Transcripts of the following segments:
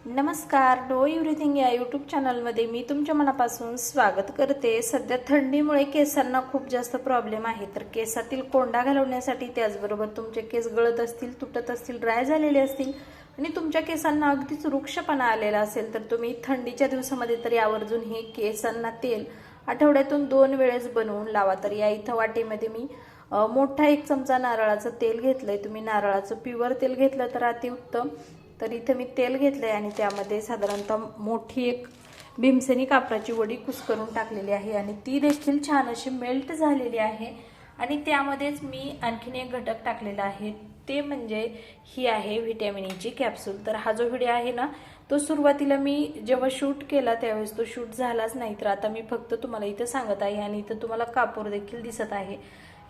नमस्कार, know everything या YouTube चॅनलमध्ये मी तुमच्या मनापासून स्वागत करते। सध्या थंडीमुळे केसांना खूप जास्त प्रॉब्लेम आहे, तर केसातील कोंडा घालवण्यासाठी त्याचबरोबर तुमचे केस गळत असतील, तुटत असतील, ड्राय झालेले असतील आणि तुमच्या केसांना अगदीच रुक्षपणा आलेला असेल तर तुम्ही थंडीच्या दिवसामध्ये तरी आवर्जून हे केसांना तेल आठवड्यातून 2 वेळेस बनवून लावा। तर या इथं वाटीमध्ये मी मोठा 1 चमचा नारळाचं तेल घेतलंय। तुम्ही नारळाचं प्युअर तेल घेतलं तर अतिउत्तम। तर इथे मी तेल घेतलंय आणि त्यामध्ये साधारणतः मोठी एक भीमसेनी कापराची वडी कुस्करून टाकलेली आहे आणि ती देखील छान अशी मेल्ट झालेली आहे। आणि त्यामध्येच मी आणखीन एक घटक टाकलेला आहे, ते म्हणजे ही आहे व्हिटॅमिन ईची कॅप्सूल। तर हा जो व्हिडिओ आहे ना, तो सुरुवातीला मी जेव्हा शूट केला त्यावेळेस तो शूट झालाच नाही, तर आता मी फक्त तुम्हाला इथे सांगत आहे आणि इथे तुम्हाला कापूर देखील दिसत आहे।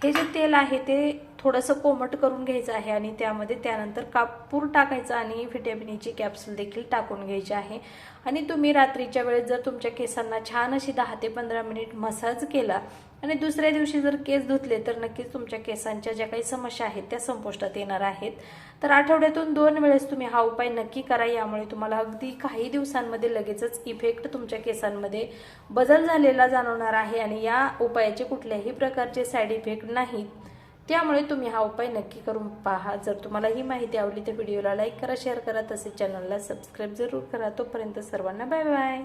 हे जे तेल आहे ते थोडंसं कोमट करून घ्यायचं आहे आणि त्यामध्ये त्यानंतर कापूर टाकायचा आणि व्हिटॅमिन ईची कॅप्सूल देखील टाकून घ्यायची आहे। आणि तुम्ही रात्रीच्या वेळेस जर तुमच्या केसांना छान अशी 10 ते 15 मिनिट मसाज केला आणि दुसऱ्या दिवशी जर केस धुतले तर नक्कीच तुमच्या केसांच्या ज्या काही समस्या आहेत त्या संपुष्टात येणार आहेत। तर आठवड्यातून 2 वेळेस तुम्ही हा उपाय नक्की करा, यामुळे तुम्हाला अगदी काही दिवसांमध्ये लगेचच इफेक्ट तुमच्या केसांमध्ये बदल झालेला जाणवणार आहे आणि या उपायाचे कुठल्याही प्रकारचे साइड इफेक्ट नाहीत। त्यामुळे तुम्ही हा उपाय नक्की करून पहा। जर तुम्हाला ही माहिती आवडली तर व्हिडिओला लाईक करा, शेअर करा, तसेच चॅनलला सबस्क्राईब जरूर करा। तोपर्यंत सर्वांना बाय बाय।